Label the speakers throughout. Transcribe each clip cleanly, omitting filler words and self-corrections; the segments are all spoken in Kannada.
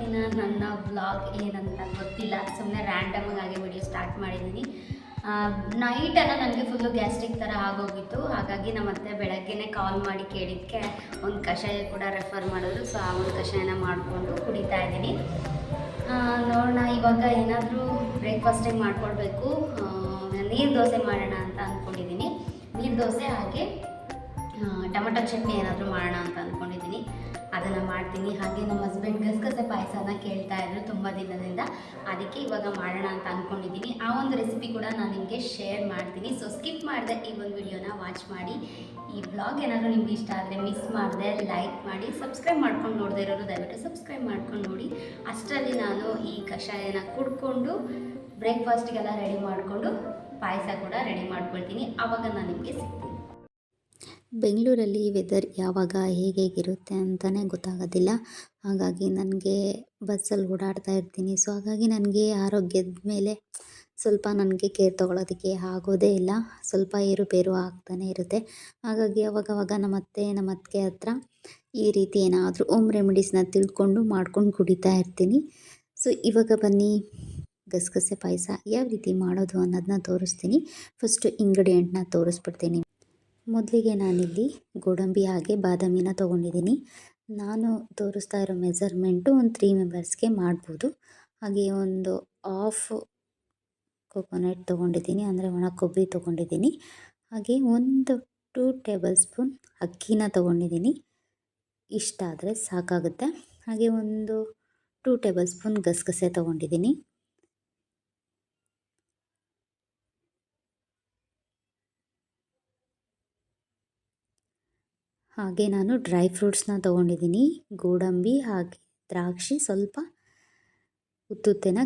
Speaker 1: ಇವತ್ತಿನ ನನ್ನ ವ್ಲಾಗ್ ಏನಂತ ಗೊತ್ತಿಲ್ಲ, ಸುಮ್ಮನೆ ರ್ಯಾಂಡಮಾಗಿ ಆಗಿ ವಿಡಿಯೋ ಸ್ಟಾರ್ಟ್ ಮಾಡಿದ್ದೀನಿ. ನೈಟೆಲ್ಲ ನನಗೆ ಫುಲ್ಲು ಗ್ಯಾಸ್ಟ್ರಿಕ್ ಥರ ಆಗೋಗಿತ್ತು. ಹಾಗಾಗಿ ನಮ್ಮ ಅತ್ತೆ ಬೆಳಗ್ಗೆನೇ ಕಾಲ್ ಮಾಡಿ ಕೇಳಿದ್ದಕ್ಕೆ ಒಂದು ಕಷಾಯ ಕೂಡ ರೆಫರ್ ಮಾಡಿದ್ರು. ಸೊ ಆ ಒಂದು ಕಷಾಯನ ಮಾಡಿಕೊಂಡು ಕುಡಿತಾ ಇದ್ದೀನಿ. ನೋಡೋಣ, ಇವಾಗ ಏನಾದರೂ ಬ್ರೇಕ್ಫಾಸ್ಟಿಗೆ ಮಾಡ್ಕೊಳ್ಬೇಕು. ನೀರು ದೋಸೆ ಮಾಡೋಣ ಅಂತ ಅಂದ್ಕೊಂಡಿದ್ದೀನಿ. ನೀರು ದೋಸೆ ಹಾಗೆ ಟೊಮೆಟೊ ಚಟ್ನಿ ಏನಾದರೂ ಮಾಡೋಣ ಅಂತ ಅಂದ್ಕೊಂಡಿದ್ದೀನಿ. ಅದನ್ನು ಮಾಡ್ತೀನಿ. ಹಾಗೆ ನಮ್ಮ ಹಸ್ಬೆಂಡ್ ಗಸಗಸೆ ಪಾಯಸನ ಕೇಳ್ತಾಯಿದ್ರು ತುಂಬ ದಿನದಿಂದ, ಅದಕ್ಕೆ ಇವಾಗ ಮಾಡೋಣ ಅಂತ ಅಂದ್ಕೊಂಡಿದ್ದೀನಿ. ಆ ಒಂದು ರೆಸಿಪಿ ಕೂಡ ನಾನು ನಿಮಗೆ ಶೇರ್ ಮಾಡ್ತೀನಿ. ಸೊ ಸ್ಕಿಪ್ ಮಾಡಿದೆ ಈ ಒಂದು ವಿಡಿಯೋನ ವಾಚ್ ಮಾಡಿ. ಈ ಬ್ಲಾಗ್ ಏನಾದರೂ ನಿಮ್ಗೆ ಇಷ್ಟ ಆದರೆ ಮಿಸ್ ಮಾಡಿದೆ ಲೈಕ್ ಮಾಡಿ, ಸಬ್ಸ್ಕ್ರೈಬ್ ಮಾಡ್ಕೊಂಡು ನೋಡದೇ ಇರೋರು ದಯವಿಟ್ಟು ಸಬ್ಸ್ಕ್ರೈಬ್ ಮಾಡ್ಕೊಂಡು ನೋಡಿ. ಅಷ್ಟರಲ್ಲಿ ನಾನು ಈ ಕಷಾಯನ ಕುಡ್ಕೊಂಡು ಬ್ರೇಕ್ಫಾಸ್ಟಿಗೆಲ್ಲ ರೆಡಿ ಮಾಡಿಕೊಂಡು ಪಾಯಸ ಕೂಡ ರೆಡಿ ಮಾಡ್ಕೊಳ್ತೀನಿ. ಆವಾಗ ನಾನು ನಿಮಗೆ ಸಿಗ್ತೀನಿ.
Speaker 2: ಬೆಂಗಳೂರಲ್ಲಿ ವೆದರ್ ಯಾವಾಗ ಹೇಗಿರುತ್ತೆ ಅಂತಲೇ ಗೊತ್ತಾಗೋದಿಲ್ಲ. ಹಾಗಾಗಿ ನನಗೆ ಬಸ್ಸಲ್ಲಿ ಓಡಾಡ್ತಾ ಇರ್ತೀನಿ. ಸೊ ಹಾಗಾಗಿ ನನಗೆ ಆರೋಗ್ಯದ ಮೇಲೆ ಸ್ವಲ್ಪ ನನಗೆ ಕೇರ್ ತೊಗೊಳೋದಕ್ಕೆ ಆಗೋದೇ ಇಲ್ಲ. ಸ್ವಲ್ಪ ಏರುಪೇರು ಆಗ್ತಾನೆ ಇರುತ್ತೆ. ಹಾಗಾಗಿ ಅವಾಗವಾಗ ನಮ್ಮ ಅತ್ತಿಗೆ ಹತ್ರ ಈ ರೀತಿ ಏನಾದರೂ ಹೋಮ್ ರೆಮಿಡೀಸ್ನ ತಿಳ್ಕೊಂಡು ಮಾಡ್ಕೊಂಡು ಕುಡಿತಾ ಇರ್ತೀನಿ. ಸೊ ಇವಾಗ ಬನ್ನಿ ಗಸಗಸೆ ಪಾಯಸ ಯಾವ ರೀತಿ ಮಾಡೋದು ಅನ್ನೋದನ್ನ ತೋರಿಸ್ತೀನಿ. ಫಸ್ಟು ಇಂಗ್ರೀಡಿಯೆಂಟ್ನ ತೋರಿಸ್ಬಿಡ್ತೀನಿ. ಮೊದಲಿಗೆ ನಾನಿಲ್ಲಿ ಗೋಡಂಬಿ ಹಾಗೆ ಬಾದಾಮಿನ ತೊಗೊಂಡಿದ್ದೀನಿ. ನಾನು ತೋರಿಸ್ತಾ ಇರೋ ಮೆಜರ್ಮೆಂಟು ಒಂದು 3 ಮೆಂಬರ್ಸ್ಗೆ ಮಾಡ್ಬೋದು. ಹಾಗೆ ಒಂದು ಹಾಫ್ ಕೊಕೊನಟ್ ತೊಗೊಂಡಿದ್ದೀನಿ, ಅಂದರೆ ಒಣ ಕೊಬ್ಬರಿ ತೊಗೊಂಡಿದ್ದೀನಿ. ಹಾಗೆ ಒಂದು 2 ಟೇಬಲ್ ಸ್ಪೂನ್ ಅಕ್ಕಿನ ತೊಗೊಂಡಿದ್ದೀನಿ. ಇಷ್ಟ ಆದರೆ ಸಾಕಾಗುತ್ತೆ. ಹಾಗೆ ಒಂದು 2 ಟೇಬಲ್ ಸ್ಪೂನ್ ಗಸಗಸೆ ತೊಗೊಂಡಿದ್ದೀನಿ. ಹಾಗೆ ನಾನು ಡ್ರೈ ಫ್ರೂಟ್ಸ್ನ ತೊಗೊಂಡಿದ್ದೀನಿ. ಗೋಡಂಬಿ ಹಾಗೆ ದ್ರಾಕ್ಷಿ, ಸ್ವಲ್ಪ ಉತ್ತುತ್ತೆನ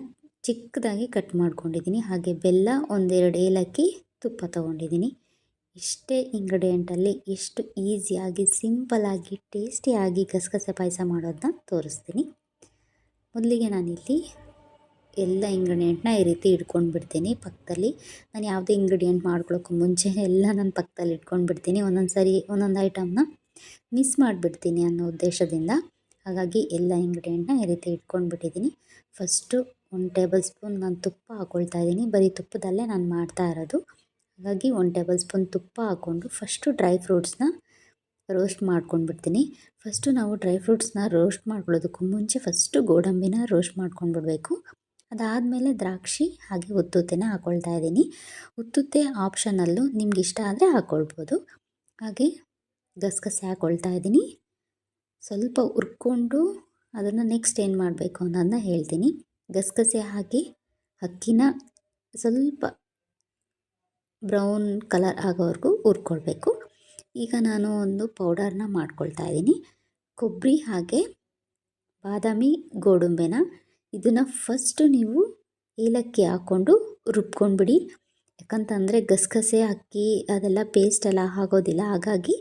Speaker 2: ಚಿಕ್ಕದಾಗಿ ಕಟ್ ಮಾಡ್ಕೊಂಡಿದ್ದೀನಿ. ಹಾಗೆ ಬೆಲ್ಲ, 1-2 ಏಲಕ್ಕಿ, ತುಪ್ಪ ತೊಗೊಂಡಿದ್ದೀನಿ. ಇಷ್ಟೇ ಇಂಗ್ರೀಡಿಯೆಂಟಲ್ಲಿ ಎಷ್ಟು ಈಸಿಯಾಗಿ ಸಿಂಪಲ್ಲಾಗಿ ಟೇಸ್ಟಿಯಾಗಿ ಗಸಗಸೆ ಪಾಯಸ ಮಾಡೋದನ್ನ ತೋರಿಸ್ತೀನಿ. ಮೊದಲಿಗೆ ನಾನಿಲ್ಲಿ ಎಲ್ಲ ಇಂಗ್ರೀಡಿಯೆಂಟ್ನ ಈ ರೀತಿ ಇಟ್ಕೊಂಡು ಬಿಡ್ತೀನಿ ಪಕ್ಕದಲ್ಲಿ. ನಾನು ಯಾವುದೇ ಇಂಗ್ರೀಡಿಯೆಂಟ್ ಮಾಡ್ಕೊಳ್ಳೋಕ್ಕೂ ಮುಂಚೆ ಎಲ್ಲ ನಾನು ಪಕ್ಕದಲ್ಲಿ ಇಟ್ಕೊಂಡು ಬಿಡ್ತೀನಿ. ಒಂದೊಂದು ಸಾರಿ ಒಂದೊಂದು ಐಟಮ್ನ ಮಿಸ್ ಮಾಡಿಬಿಡ್ತೀನಿ ಅನ್ನೋ ಉದ್ದೇಶದಿಂದ. ಹಾಗಾಗಿ ಎಲ್ಲ ಇಂಗ್ರೀಡಿಯೆಂಟ್ನ ಈ ರೀತಿ ಇಟ್ಕೊಂಡು ಬಿಟ್ಟಿದ್ದೀನಿ. ಫಸ್ಟು 1 ಟೇಬಲ್ ಸ್ಪೂನ್ ನಾನು ತುಪ್ಪ ಹಾಕ್ಕೊಳ್ತಾ ಇದ್ದೀನಿ. ಬರೀ ತುಪ್ಪದಲ್ಲೇ ನಾನು ಮಾಡ್ತಾ ಇರೋದು. ಹಾಗಾಗಿ 1 ಟೇಬಲ್ ಸ್ಪೂನ್ ತುಪ್ಪ ಹಾಕ್ಕೊಂಡು ಫಸ್ಟು ಡ್ರೈ ಫ್ರೂಟ್ಸ್ನ ರೋಸ್ಟ್ ಮಾಡ್ಕೊಂಡ್ಬಿಡ್ತೀನಿ. ಫಸ್ಟು ನಾವು ಡ್ರೈ ಫ್ರೂಟ್ಸ್ನ ರೋಸ್ಟ್ ಮಾಡ್ಕೊಳ್ಳೋದಕ್ಕೂ ಮುಂಚೆ ಫಸ್ಟು ಗೋಡಂಬಿನ ರೋಸ್ಟ್ ಮಾಡ್ಕೊಂಡ್ಬಿಡಬೇಕು. ಅದಾದಮೇಲೆ ದ್ರಾಕ್ಷಿ ಹಾಗೆ ಉತ್ತುತ್ತೆನ ಹಾಕ್ಕೊಳ್ತಾ ಇದ್ದೀನಿ. ಉತ್ತುತ್ತೆ ಆಪ್ಷನಲ್ಲು, ನಿಮ್ಗೆ ಇಷ್ಟ ಆದರೆ ಹಾಕ್ಕೊಳ್ಬೋದು. ಹಾಗೆ ಗಸಗಸೆ ಹಾಕ್ಕೊಳ್ತಾ ಇದ್ದೀನಿ. ಸ್ವಲ್ಪ ಹುರ್ಕೊಂಡು ಅದನ್ನು ನೆಕ್ಸ್ಟ್ ಏನು ಮಾಡಬೇಕು ಅನ್ನೋದನ್ನ ಹೇಳ್ತೀನಿ. ಗಸಗಸೆ ಹಾಕಿ ಅಕ್ಕಿನ ಸ್ವಲ್ಪ ಬ್ರೌನ್ ಕಲರ್ ಆಗೋವರೆಗೂ ಹುರ್ಕೊಳ್ಬೇಕು. ಈಗ ನಾನು ಒಂದು ಪೌಡರ್ನ ಮಾಡ್ಕೊಳ್ತಾ ಇದ್ದೀನಿ. ಕೊಬ್ಬರಿ ಹಾಗೆ ಬಾದಾಮಿ, ಗೋಡಂಬಿನ ಇದನ್ನು ಫಸ್ಟು ನೀವು ಏಲಕ್ಕಿ ಹಾಕ್ಕೊಂಡು ರುಬ್ಕೊಂಡ್ಬಿಡಿ. ಯಾಕಂತಂದರೆ ಗಸಗಸೆ ಅಕ್ಕಿ ಅದೆಲ್ಲ ಪೇಸ್ಟ್ ಎಲ್ಲ ಆಗೋದಿಲ್ಲ. ಹಾಗಾಗಿ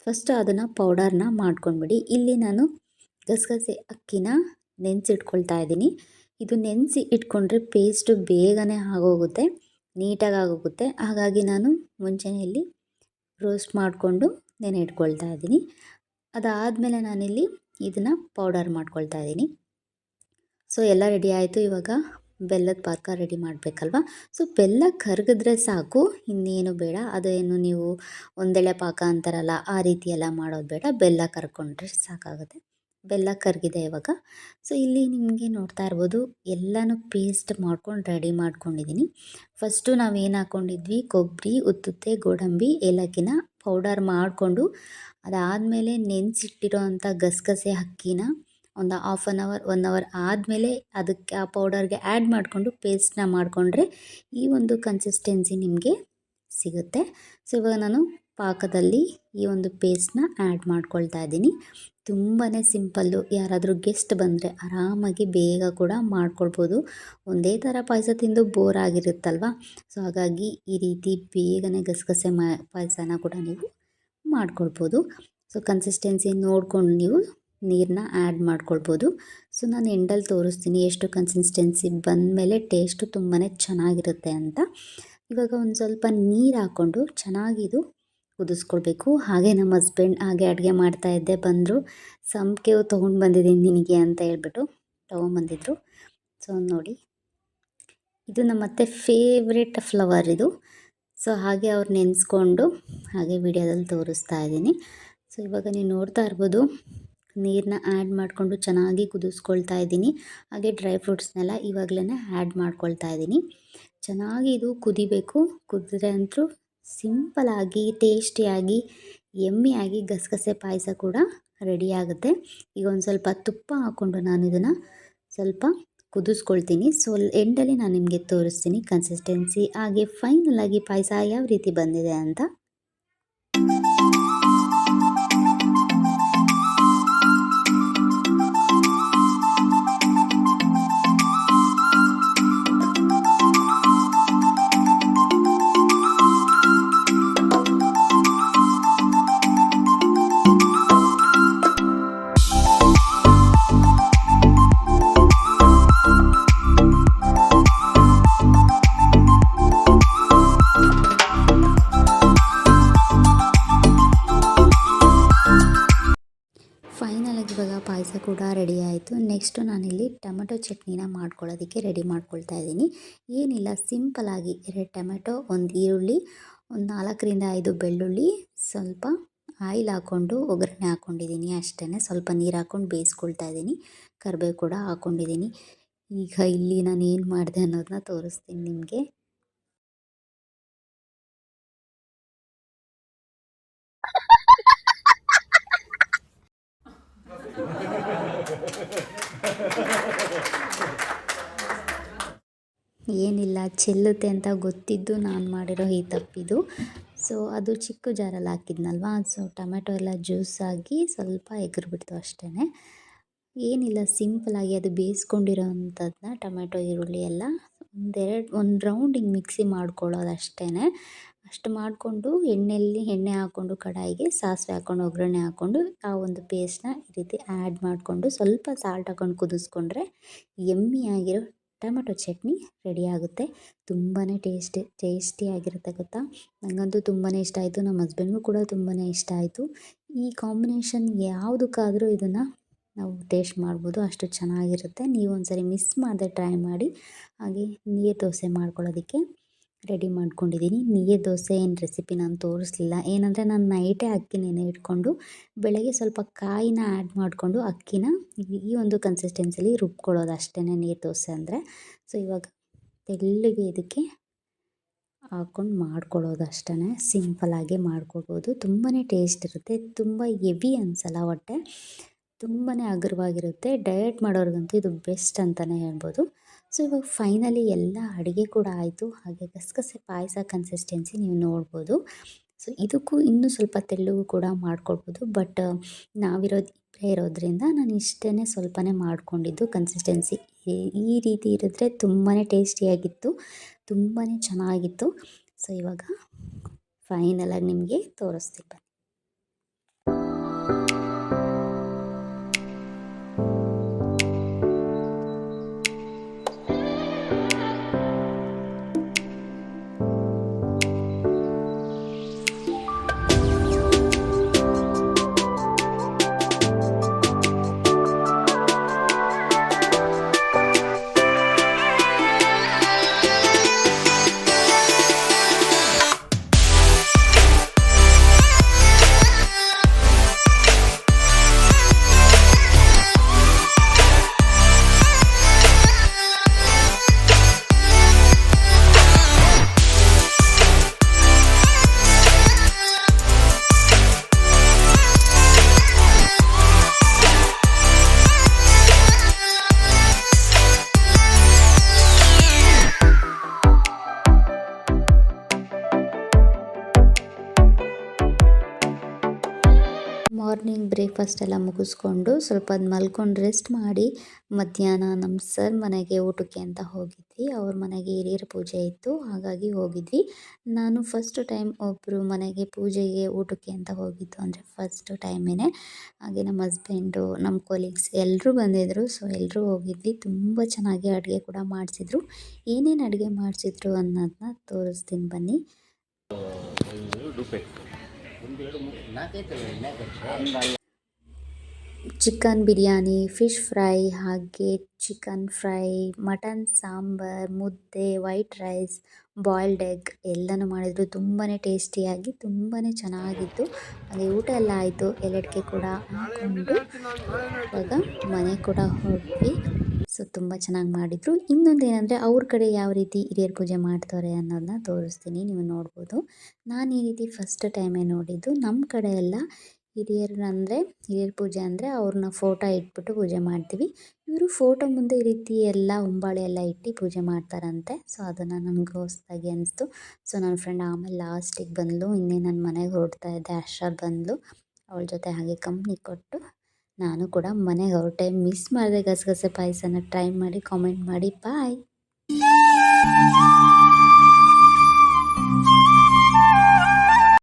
Speaker 2: ಫಸ್ಟು ಅದನ್ನು ಪೌಡರ್ನ ಮಾಡ್ಕೊಂಡ್ಬಿಡಿ. ಇಲ್ಲಿ ನಾನು ಗಸಗಸೆ ಅಕ್ಕಿನ ನೆನೆಸಿಟ್ಕೊಳ್ತಾ ಇದ್ದೀನಿ. ಇದು ನೆನೆಸಿ ಇಟ್ಕೊಂಡ್ರೆ ಪೇಸ್ಟು ಬೇಗನೆ ಆಗೋಗುತ್ತೆ, ನೀಟಾಗಿ ಆಗೋಗುತ್ತೆ. ಹಾಗಾಗಿ ನಾನು ಮುಂಚೆನೇ ಇಲ್ಲಿ ರೋಸ್ಟ್ ಮಾಡಿಕೊಂಡು ನೆನೆ ಇಟ್ಕೊಳ್ತಾ ಇದ್ದೀನಿ. ಅದಾದಮೇಲೆ ನಾನಿಲ್ಲಿ ಇದನ್ನು ಪೌಡರ್ ಮಾಡ್ಕೊಳ್ತಾ ಇದ್ದೀನಿ. ಸೊ ಎಲ್ಲ ರೆಡಿ ಆಯಿತು. ಇವಾಗ ಬೆಲ್ಲದ ಪಾಕ ರೆಡಿ ಮಾಡಬೇಕಲ್ವ. ಸೊ ಬೆಲ್ಲ ಕರಗಿದ್ರೆ ಸಾಕು, ಇನ್ನೇನು ಬೇಡ. ಅದೇನು ನೀವು ಒಂದೆಳೆ ಪಾಕ ಅಂತಾರಲ್ಲ ಆ ರೀತಿ ಎಲ್ಲ ಮಾಡೋದು ಬೇಡ. ಬೆಲ್ಲ ಕರ್ಕೊಂಡ್ರೆ ಸಾಕಾಗುತ್ತೆ. ಬೆಲ್ಲ ಕರಗಿದೆ ಇವಾಗ. ಸೊ ಇಲ್ಲಿ ನಿಮಗೆ ನೋಡ್ತಾ ಇರ್ಬೋದು ಎಲ್ಲನೂ ಪೇಸ್ಟ್ ಮಾಡ್ಕೊಂಡು ರೆಡಿ ಮಾಡ್ಕೊಂಡಿದ್ದೀನಿ. ಫಸ್ಟು ನಾವೇನು ಹಾಕ್ಕೊಂಡಿದ್ವಿ, ಕೊಬ್ಬರಿ, ಉತ್ತುತ್ತೆ, ಗೋಡಂಬಿ, ಏಲಕ್ಕಿನ ಪೌಡರ್ ಮಾಡಿಕೊಂಡು ಅದಾದಮೇಲೆ ನೆನೆಸಿಟ್ಟಿರೋ ಅಂಥ ಗಸಗಸೆ ಅಕ್ಕಿನ ಒಂದು 1/2 ಅವರ್ 1 ಅವರ್ ಆದಮೇಲೆ ಅದಕ್ಕೆ ಆ ಪೌಡರ್ಗೆ ಆ್ಯಡ್ ಮಾಡಿಕೊಂಡು ಪೇಸ್ಟನ್ನ ಮಾಡಿಕೊಂಡ್ರೆ ಈ ಒಂದು ಕನ್ಸಿಸ್ಟೆನ್ಸಿ ನಿಮಗೆ ಸಿಗುತ್ತೆ. ಸೊ ಇವಾಗ ನಾನು ಪಾಕದಲ್ಲಿ ಈ ಒಂದು ಪೇಸ್ಟನ್ನ ಆ್ಯಡ್ ಮಾಡ್ಕೊಳ್ತಾ ಇದ್ದೀನಿ. ತುಂಬಾ ಸಿಂಪಲ್ಲು. ಯಾರಾದರೂ ಗೆಸ್ಟ್ ಬಂದರೆ ಆರಾಮಾಗಿ ಬೇಗ ಕೂಡ ಮಾಡ್ಕೊಳ್ಬೋದು. ಒಂದೇ ಥರ ಪಾಯಸ ತಿಂದು ಬೋರ್ ಆಗಿರುತ್ತಲ್ವ. ಸೊ ಹಾಗಾಗಿ ಈ ರೀತಿ ಬೇಗನೆ ಗಸಗಸೆ ಪಾಯಸನ ಕೂಡ ನೀವು ಮಾಡ್ಕೊಳ್ಬೋದು. ಸೊ ಕನ್ಸಿಸ್ಟೆನ್ಸಿ ನೋಡ್ಕೊಂಡು ನೀವು ನೀರನ್ನ ಆ್ಯಡ್ ಮಾಡ್ಕೊಳ್ಬೋದು. ಸೊ ನಾನು ಎಂಡಲ್ಲಿ ತೋರಿಸ್ತೀನಿ ಎಷ್ಟು ಕನ್ಸಿಸ್ಟೆನ್ಸಿ ಬಂದಮೇಲೆ ಟೇಸ್ಟು ತುಂಬಾ ಚೆನ್ನಾಗಿರುತ್ತೆ ಅಂತ. ಇವಾಗ ಒಂದು ಸ್ವಲ್ಪ ನೀರು ಹಾಕ್ಕೊಂಡು ಚೆನ್ನಾಗಿದು ಕುದಿಸ್ಕೊಳ್ಬೇಕು. ಹಾಗೆ ನಮ್ಮ ಹಸ್ಬೆಂಡ್ ಹಾಗೆ ಅಡುಗೆ ಮಾಡ್ತಾಯಿದ್ದೆ ಬಂದರು. ಸಂಪಿಗೆ ತೊಗೊಂಡು ಬಂದಿದ್ದೀನಿ ನಿನಗೆ ಅಂತ ಹೇಳ್ಬಿಟ್ಟು ತೊಗೊಂಬಂದಿದ್ರು. ಸೊ ನೋಡಿ, ಇದು ನಮ್ಮ ಅತ್ತೆ ಫೇವ್ರೆಟ್ ಫ್ಲವರ್ ಇದು. ಸೊ ಹಾಗೆ ಅವ್ರು ನೆನೆಸ್ಕೊಂಡು ಹಾಗೆ ವಿಡಿಯೋದಲ್ಲಿ ತೋರಿಸ್ತಾ ಇದ್ದೀನಿ. ಸೊ ಇವಾಗ ನೀವು ನೋಡ್ತಾ ಇರ್ಬೋದು, ನೀರನ್ನ ಆ್ಯಡ್ ಮಾಡಿಕೊಂಡು ಚೆನ್ನಾಗಿ ಕುದಿಸ್ಕೊಳ್ತಾ ಇದ್ದೀನಿ. ಹಾಗೆ ಡ್ರೈ ಫ್ರೂಟ್ಸ್ನೆಲ್ಲ ಇವಾಗಲೇ ಆ್ಯಡ್ ಮಾಡ್ಕೊಳ್ತಾ ಇದ್ದೀನಿ. ಚೆನ್ನಾಗಿ ಇದು ಕುದಿಬೇಕು. ಕುದಿದ್ರೆ ಅಂತೂ ಸಿಂಪಲಾಗಿ ಟೇಸ್ಟಿಯಾಗಿ ಯಮ್ಮಿಯಾಗಿ ಗಸಗಸೆ ಪಾಯಸ ಕೂಡ ರೆಡಿ ಆಗುತ್ತೆ. ಈಗ ಒಂದು ಸ್ವಲ್ಪ ತುಪ್ಪ ಹಾಕ್ಕೊಂಡು ನಾನು ಇದನ್ನು ಸ್ವಲ್ಪ ಕುದಿಸ್ಕೊಳ್ತೀನಿ. ಸೊ ಎಂಡಲ್ಲಿ ನಾನು ನಿಮಗೆ ತೋರಿಸ್ತೀನಿ ಕನ್ಸಿಸ್ಟೆನ್ಸಿ, ಹಾಗೆ ಫೈನಲಾಗಿ ಪಾಯಸ ಯಾವ ರೀತಿ ಬಂದಿದೆ ಅಂತ. ಫೈನಲಾಗಿ ಇವಾಗ ಪಾಯಸ ಕೂಡ ರೆಡಿ ಆಯಿತು. ನೆಕ್ಸ್ಟು ನಾನಿಲ್ಲಿ ಟೊಮೆಟೊ ಚಟ್ನಿನ ಮಾಡ್ಕೊಳ್ಳೋದಕ್ಕೆ ರೆಡಿ ಮಾಡ್ಕೊಳ್ತಾ ಇದ್ದೀನಿ. ಏನಿಲ್ಲ, ಸಿಂಪಲಾಗಿ 2 ಟೊಮೆಟೊ, 1 ಈರುಳ್ಳಿ, ಒಂದು 4ರಿಂದ 5 ಬೆಳ್ಳುಳ್ಳಿ, ಸ್ವಲ್ಪ ಆಯಿಲ್ ಹಾಕ್ಕೊಂಡು ಒಗ್ಗರಣೆ ಹಾಕ್ಕೊಂಡಿದ್ದೀನಿ ಅಷ್ಟೇ. ಸ್ವಲ್ಪ ನೀರು ಹಾಕ್ಕೊಂಡು ಬೇಯಿಸ್ಕೊಳ್ತಾ ಇದ್ದೀನಿ. ಕರಿಬೇವು ಕೂಡ ಹಾಕ್ಕೊಂಡಿದ್ದೀನಿ. ಈಗ ಇಲ್ಲಿ ನಾನು ಏನು ಮಾಡಿದೆ ಅನ್ನೋದನ್ನ ತೋರಿಸ್ತೀನಿ ನಿಮಗೆ. ಏನಿಲ್ಲ, ಚೆಲ್ಲುತ್ತೆ ಅಂತ ಗೊತ್ತಿದ್ದು ನಾನು ಮಾಡಿರೋ ಈ ತಪ್ಪಿದು. ಸೊ ಅದು ಚಿಕ್ಕ ಜಾರಲ್ಲಿ ಹಾಕಿದ್ನಲ್ವ, ಸೊ ಟೊಮೆಟೊ ಎಲ್ಲ ಜ್ಯೂಸಾಗಿ ಸ್ವಲ್ಪ ಎಗರ್ಬಿಡ್ತು ಅಷ್ಟೇ. ಏನಿಲ್ಲ, ಸಿಂಪಲಾಗಿ ಅದು ಬೇಯಿಸ್ಕೊಂಡಿರೋ ಅಂಥದ್ದನ್ನ ಟೊಮೆಟೊ ಈರುಳ್ಳಿ ಎಲ್ಲ ಒಂದು ರೌಂಡ್ ಹಿಂಗೆ ಮಿಕ್ಸಿ ಮಾಡ್ಕೊಳ್ಳೋದು ಅಷ್ಟೇ. ಅಷ್ಟು ಮಾಡಿಕೊಂಡು ಎಣ್ಣೆ ಹಾಕ್ಕೊಂಡು ಕಡಾಯಿಗೆ ಸಾಸಿವೆ ಹಾಕ್ಕೊಂಡು ಒಗ್ಗರಣೆ ಹಾಕ್ಕೊಂಡು ಆ ಒಂದು ಪೇಸ್ಟ್ನ ಈ ರೀತಿ ಆ್ಯಡ್ ಮಾಡಿಕೊಂಡು ಸ್ವಲ್ಪ ಸಾಲ್ಟ್ ಹಾಕ್ಕೊಂಡು ಕುದಿಸ್ಕೊಂಡ್ರೆ ಯಮ್ಮಿಯಾಗಿರೋ ಟೊಮೆಟೊ ಚಟ್ನಿ ರೆಡಿ ಆಗುತ್ತೆ. ತುಂಬಾ ಟೇಸ್ಟಿಯಾಗಿರುತ್ತೆ ಗೊತ್ತಾ. ನನಗಂತೂ ತುಂಬಾ ಇಷ್ಟ ಆಯಿತು, ನಮ್ಮ ಹಸ್ಬೆಂಡ್ಗೂ ಕೂಡ ತುಂಬಾ ಇಷ್ಟ ಆಯಿತು. ಈ ಕಾಂಬಿನೇಷನ್ ಯಾವುದಕ್ಕಾದರೂ ಇದನ್ನು ನಾವು ಟೇಸ್ಟ್ ಮಾಡ್ಬೋದು, ಅಷ್ಟು ಚೆನ್ನಾಗಿರುತ್ತೆ. ನೀವು ಒಂದ್ಸರಿ ಮಿಸ್ ಮಾಡದೆ ಟ್ರೈ ಮಾಡಿ. ಹಾಗೆ ನೀರು ದೋಸೆ ಮಾಡ್ಕೊಳ್ಳೋದಕ್ಕೆ ರೆಡಿ ಮಾಡ್ಕೊಂಡಿದ್ದೀನಿ. ನೀರು ದೋಸೆ ಏನು ರೆಸಿಪಿ ನಾನು ತೋರಿಸ್ಲಿಲ್ಲ, ಏನಂದರೆ ನಾನು ನೈಟೇ ಅಕ್ಕಿ ನೆನೆ ಇಟ್ಕೊಂಡು ಬೆಳಗ್ಗೆ ಸ್ವಲ್ಪ ಕಾಯಿನ ಆ್ಯಡ್ ಮಾಡಿಕೊಂಡು ಅಕ್ಕಿನ ಈ ಒಂದು ಕನ್ಸಿಸ್ಟೆನ್ಸಿಲಿ ರುಬ್ಕೊಳ್ಳೋದು ಅಷ್ಟೇ ನೀರು ದೋಸೆ ಅಂದರೆ. ಸೊ ಇವಾಗ ತೆಳ್ಳಗೆ ಇದಕ್ಕೆ ಹಾಕ್ಕೊಂಡು ಮಾಡ್ಕೊಳ್ಳೋದು ಅಷ್ಟೇ. ಸಿಂಪಲಾಗಿ ಮಾಡ್ಕೊಳ್ಬೋದು. ತುಂಬಾ ಟೇಸ್ಟ್ ಇರುತ್ತೆ, ತುಂಬ ಹೆವಿ ಅನಿಸಲ್ಲ, ಹೊಟ್ಟೆ ತುಂಬಾ ಹಗುರವಾಗಿರುತ್ತೆ. ಡಯಟ್ ಮಾಡೋರಿಗಂತೂ ಇದು ಬೆಸ್ಟ್ ಅಂತಲೇ ಹೇಳ್ಬೋದು. ಸೊ ಇವಾಗ ಫೈನಲಿ ಎಲ್ಲ ಅಡುಗೆ ಕೂಡ ಆಯಿತು. ಹಾಗೆ ಗಸಗಸೆ ಪಾಯಸ ಕನ್ಸಿಸ್ಟೆನ್ಸಿ ನೀವು ನೋಡ್ಬೋದು. ಸೊ ಇದಕ್ಕೂ ಇನ್ನೂ ಸ್ವಲ್ಪ ತೆಳ್ಳಗೂ ಕೂಡ ಮಾಡ್ಕೊಳ್ಬೋದು, ಬಟ್ ಇಬ್ಬರೇ ಇರೋದ್ರಿಂದ ನಾನು ಇಷ್ಟೇ ಸ್ವಲ್ಪನೇ ಮಾಡ್ಕೊಂಡಿದ್ದು. ಕನ್ಸಿಸ್ಟೆನ್ಸಿ ಈ ರೀತಿ ಇರಿದ್ರೆ ತುಂಬಾ ಟೇಸ್ಟಿಯಾಗಿತ್ತು, ತುಂಬಾ ಚೆನ್ನಾಗಿತ್ತು. ಸೊ ಇವಾಗ ಫೈನಲಾಗಿ ನಿಮಗೆ ತೋರಿಸ್ತೀನಿ ಬನ್ನಿ. ಮಾರ್ನಿಂಗ್ ಬ್ರೇಕ್ಫಾಸ್ಟ್ ಎಲ್ಲ ಮುಗಿಸ್ಕೊಂಡು ಸ್ವಲ್ಪ ಅದು ಮಲ್ಕೊಂಡು ರೆಸ್ಟ್ ಮಾಡಿ ಮಧ್ಯಾಹ್ನ ನಮ್ಮ ಸರ್ ಮನೆಗೆ ಊಟಕ್ಕೆ ಅಂತ ಹೋಗಿದ್ವಿ. ಅವ್ರ ಮನೆಗೆ ಹಿರಿಯರ ಪೂಜೆ ಇತ್ತು, ಹಾಗಾಗಿ ಹೋಗಿದ್ವಿ. ನಾನು ಫಸ್ಟ್ ಟೈಮ್ ಒಬ್ಬರು ಮನೆಗೆ ಪೂಜೆಗೆ ಊಟಕ್ಕೆ ಅಂತ ಹೋಗಿದ್ದು, ಅಂದರೆ ಫಸ್ಟ್ ಟೈಮೇ. ಹಾಗೆ ನಮ್ಮ ಹಸ್ಬೆಂಡು, ನಮ್ಮ ಕೊಲೀಗ್ಸ್ ಎಲ್ಲರೂ ಬಂದಿದ್ದರು. ಸೊ ಎಲ್ಲರೂ ಹೋಗಿದ್ವಿ. ತುಂಬ ಚೆನ್ನಾಗಿ ಅಡುಗೆ ಕೂಡ ಮಾಡಿಸಿದ್ರು. ಏನೇನು ಅಡುಗೆ ಮಾಡಿಸಿದ್ರು ಅನ್ನೋದನ್ನ ತೋರಿಸ್ತೀನಿ ಬನ್ನಿ. ಚಿಕನ್ ಬಿರಿಯಾನಿ, ಫಿಶ್ ಫ್ರೈ ಹಾಗೆ ಚಿಕನ್ ಫ್ರೈ, ಮಟನ್ ಸಾಂಬಾರ್, ಮುದ್ದೆ, ವೈಟ್ ರೈಸ್, ಬಾಯ್ಲ್ಡ್ ಎಗ್ ಎಲ್ಲನೂ ಮಾಡಿದ್ರು. ತುಂಬಾ ಟೇಸ್ಟಿಯಾಗಿ ತುಂಬಾ ಚೆನ್ನಾಗಿತ್ತು. ಹಾಗೆ ಊಟ ಎಲ್ಲ ಆಯಿತು. ಎಲ್ಲಡಿಕೆ ಕೂಡ ಹಾಕ್ಕೊಂಡು ಇವಾಗ ಮನೆ ಕೂಡ ಹೊರಟ್ವಿ. ಸೊ ತುಂಬ ಚೆನ್ನಾಗಿ ಮಾಡಿದರು. ಇನ್ನೊಂದು ಏನಂದರೆ ಅವ್ರ ಕಡೆ ಯಾವ ರೀತಿ ಹಿರಿಯರ ಪೂಜೆ ಮಾಡ್ತಾರೆ ಅನ್ನೋದನ್ನ ತೋರಿಸ್ತೀನಿ, ನೀವು ನೋಡ್ಬೋದು. ನಾನು ಈ ರೀತಿ ಫಸ್ಟ್ ಟೈಮೇ ನೋಡಿದ್ದು. ನಮ್ಮ ಕಡೆ ಎಲ್ಲ ಹಿರಿಯರ ಪೂಜೆ ಅಂದರೆ ಅವ್ರನ್ನ ಫೋಟೋ ಇಟ್ಬಿಟ್ಟು ಪೂಜೆ ಮಾಡ್ತೀವಿ. ಇವರು ಫೋಟೋ ಮುಂದೆ ಈ ರೀತಿ ಎಲ್ಲ ಹೊಂಬಾಳೆ ಎಲ್ಲ ಇಟ್ಟು ಪೂಜೆ ಮಾಡ್ತಾರಂತೆ. ಸೊ ಅದನ್ನು ನನಗೆ ಹೊಸದಾಗಿ ಅನಿಸ್ತು. ಸೊ ನನ್ನ ಫ್ರೆಂಡ್ ಆಮೇಲೆ ಲಾಸ್ಟಿಗೆ ಬಂದಳು. ಇನ್ನೇ ನನ್ನ ಮನೆಗೆ ಹೊರಡ್ತಾ ಇದ್ದೆ ಅಷ್ಟರಲ್ಲಿ ಬಂದಳು. ಅವಳ ಜೊತೆ ಹಾಗೆ ಕಂಪ್ನಿ ಕೊಟ್ಟು ನಾನು ಕೂಡ ಮನೆಗೆ ಹೊರಟೆ. ಮಿಸ್ ಮಾಡಿದೆ ಗಸಗಸೆ ಪಾಯಸನ ಟ್ರೈ ಮಾಡಿ ಕಾಮೆಂಟ್ ಮಾಡಿ. ಬಾಯ್.